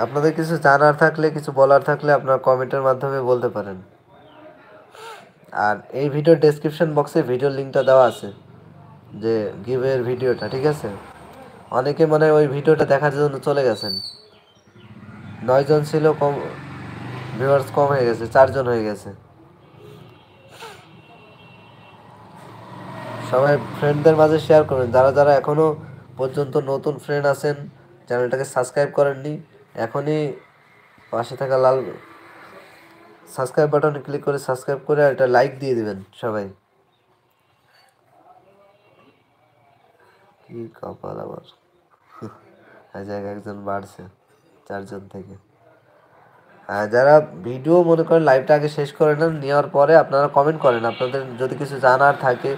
আপনাদের কিছু জানার থাকলে, কিছু বলার থাকলে আপনারা কমেন্টের মাধ্যমে বলতে পারেন। আর এই ভিডিওর ডেসক্রিপশন বক্সে ভিডিওর লিঙ্কটা দেওয়া আছে, যে গিভের ভিডিওটা, ঠিক আছে? অনেকে মানে ওই ভিডিওটা দেখার জন্য চলে গেছেন। 9 জন ছিল, কম ভিউয়ার্স কম হয়ে গেছে, 4 জন হয়ে গেছে। সবাই ফ্রেন্ডদের মাঝে শেয়ার করবেন। যারা যারা এখনও পর্যন্ত নতুন ফ্রেন্ড আছেন, চ্যানেলটাকে সাবস্ক্রাইব করেননি, এখনই পাশে থাকা লাল সাবস্ক্রাইব বাটনে ক্লিক করে সাবস্ক্রাইব করে আর একটা লাইক দিয়ে দিবেন সবাই। কি কপাল আবার, এই জায়গায় একজন বাড়ছে 4 জন থেকে। যারা ভিডিও মনে করেন লাইভটা আগে শেষ করে নেন, নেওয়ার পরে আপনারা কমেন্ট করেন আপনাদের যদি কিছু জানার থাকে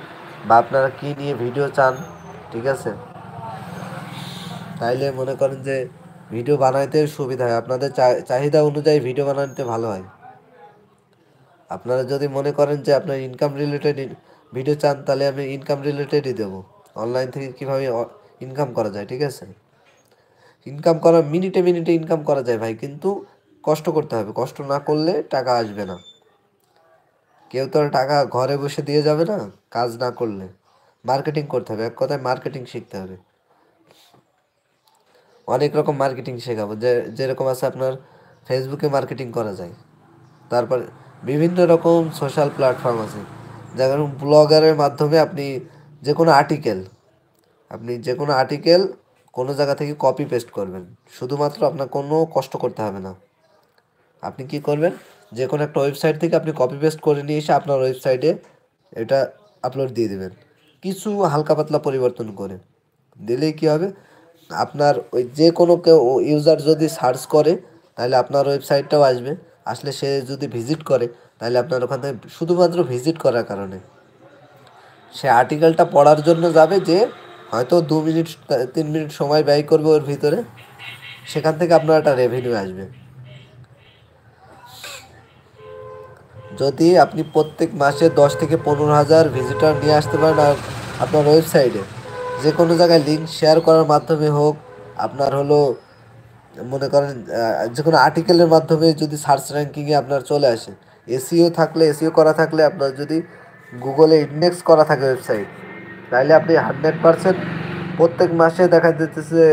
বা আপনারা কী নিয়ে ভিডিও চান, ঠিক আছে? তাইলে মনে করেন যে ভিডিও বানাইতে সুবিধা হয়, আপনাদের চাহিদা অনুযায়ী ভিডিও বানাতে ভালো হয়। আপনারা যদি মনে করেন যে আপনার ইনকাম রিলেটেড ভিডিও চান, তাহলে আমি ইনকাম রিলেটেডই দেবো, অনলাইন থেকে কীভাবে ইনকাম করা যায়, ঠিক আছে? ইনকাম করা মিনিটে মিনিটে ইনকাম করা যায় ভাই, কিন্তু কষ্ট করতে হবে। কষ্ট না করলে টাকা আসবে না। কেউ তো আর টাকা ঘরে বসে দিয়ে যাবে না কাজ না করলে। মার্কেটিং করতে হবে, এক কথায় মার্কেটিং শিখতে হবে। অনেক রকম মার্কেটিং শেখাবো, যেরকম আছে আপনার ফেসবুকে মার্কেটিং করা যায়, তারপর বিভিন্ন রকম সোশ্যাল প্ল্যাটফর্ম আছে, যেমন ব্লগারের মাধ্যমে আপনি যে কোনো আর্টিকেল কোনো জায়গা থেকে কপি পেস্ট করবেন, শুধুমাত্র আপনার কোনো কষ্ট করতে হবে না। আপনি কি করবেন, যে কোনো একটা ওয়েবসাইট থেকে আপনি কপি পেস্ট করে নিয়ে এসে আপনার ওয়েবসাইটে এটা আপলোড দিয়ে দেবেন, কিছু হালকা পাতলা পরিবর্তন করে দিলেই কী হবে, আপনার ওই যে কোনো কেউ ইউজার যদি সার্চ করে, তাহলে আপনার ওয়েবসাইটটাও আসবে। আসলে সে যদি ভিজিট করে, তাহলে আপনার ওখান থেকে শুধুমাত্র ভিজিট করার কারণে সে আর্টিকেলটা পড়ার জন্য যাবে, যে হয়তো 2 মিনিট 3 মিনিট সময় ব্যয় করবে ওর ভিতরে, সেখান থেকে আপনার একটা রেভিনিউ আসবে। যদি আপনি প্রত্যেক মাসে 10 থেকে 15,000 ভিজিটর নিয়ে আসতে পারেন, আর আপনার ওয়েবসাইটে যে কোনো জায়গায় লিঙ্ক শেয়ার করার মাধ্যমে হোক, আপনার হলো মনে করেন যে কোনো আর্টিকেলের মাধ্যমে যদি সার্চ র্যাঙ্কিংয়ে আপনার চলে আসে, এসইও করা থাকলে, আপনার যদি গুগলে ইন্ডেক্স করা থাকে ওয়েবসাইট, তাহলে আপনি 100% প্রত্যেক মাসে দেখা যেতেছে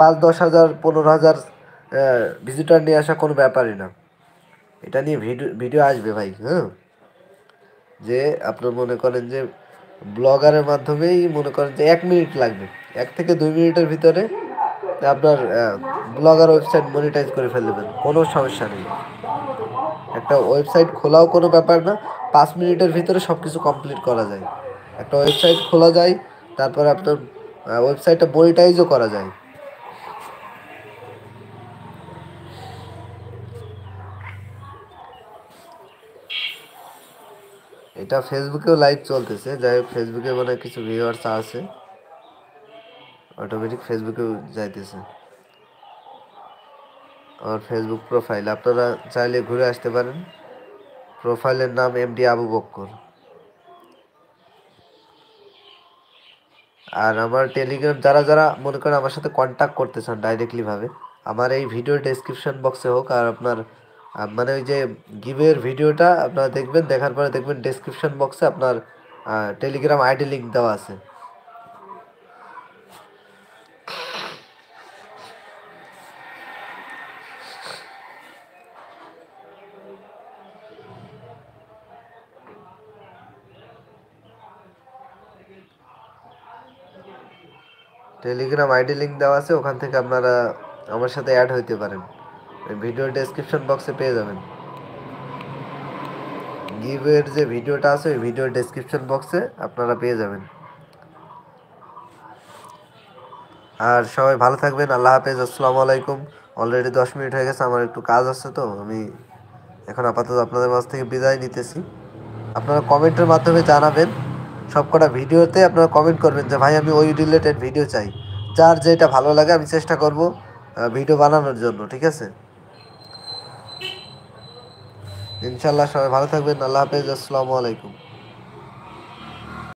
5-10 হাজার 15,000 ভিজিটর নিয়ে আসা কোনো ব্যাপারই না। এটা নিয়ে ভিডিও আসবে ভাই, হ্যাঁ। যে আপনার মনে করেন যে ব্লগারের মাধ্যমেই মনে করেন যে 1 মিনিট লাগবে, 1 থেকে 2 মিনিটের ভিতরে আপনার ব্লগার ওয়েবসাইট মনিটাইজ করে ফেলবেন, কোনো সমস্যা নেই। একটা ওয়েবসাইট খোলাও কোনো ব্যাপার না, 5 মিনিটের ভিতরে সব কিছু কমপ্লিট করা যায়। একটা ওয়েবসাইট খোলা যায়, তারপরে আপনার ওয়েবসাইটটা মনিটাইজও করা যায়। এটা ফেসবুকেও লাইভ চলতেছে, যাই হোক ফেসবুকে মানে কিছু ভিউয়ার্স আছে, অটোমেটিক ফেসবুকেও যাইতেছে। আমার ফেসবুক প্রোফাইল আপনারা চাইলে ঘুরে আসতে পারেন, প্রোফাইলের নাম এমডি আবু বক্কর। আর আমার টেলিগ্রাম যারা যারা মনে করেন আমার সাথে কন্ট্যাক্ট করতে চান ডাইরেক্টলিভাবে, আমার এই ভিডিও ডেসক্রিপশন বক্সে হোক, আর আপনার মানে ওই যে গিভের ভিডিওটা আপনারা দেখবেন, দেখার পরে দেখবেন ডেসক্রিপশন বক্সে আপনার টেলিগ্রাম আইডি লিঙ্ক দেওয়া আছে। টেলিগ্রাম আইডি লিঙ্ক দেওয়া আছে, ওখান থেকে আপনারা আমার সাথে অ্যাড হইতে পারেন, ভিডিও ডেসক্রিপশন বক্সে পেয়ে যাবেন। গিভের যে ভিডিওটা আছে ওই ভিডিও ডেসক্রিপশন বক্সে আপনারা পেয়ে যাবেন। আর সবাই ভালো থাকবেন, আল্লাহ হাফেজ, আসসালামু আলাইকুম। অলরেডি 10 মিনিট হয়ে গেছে, আমার একটু কাজ আছে, তো আমি এখন আপাতত আপনাদের মাঝ থেকে বিদায় নিতেছি। আপনারা কমেন্টের মাধ্যমে জানাবেন, সবকটা ভিডিওতে আপনারা কমেন্ট করবেন যে ভাই আমি ওই রিলেটেড ভিডিও চাই, যার যেটা ভালো লাগে আমি চেষ্টা করব ভিডিও বানানোর জন্য, ঠিক আছে? ইনশাল্লাহ সবাই ভালো থাকবেন, আল্লাহ হাফেজ, আসসালামু আলাইকুম।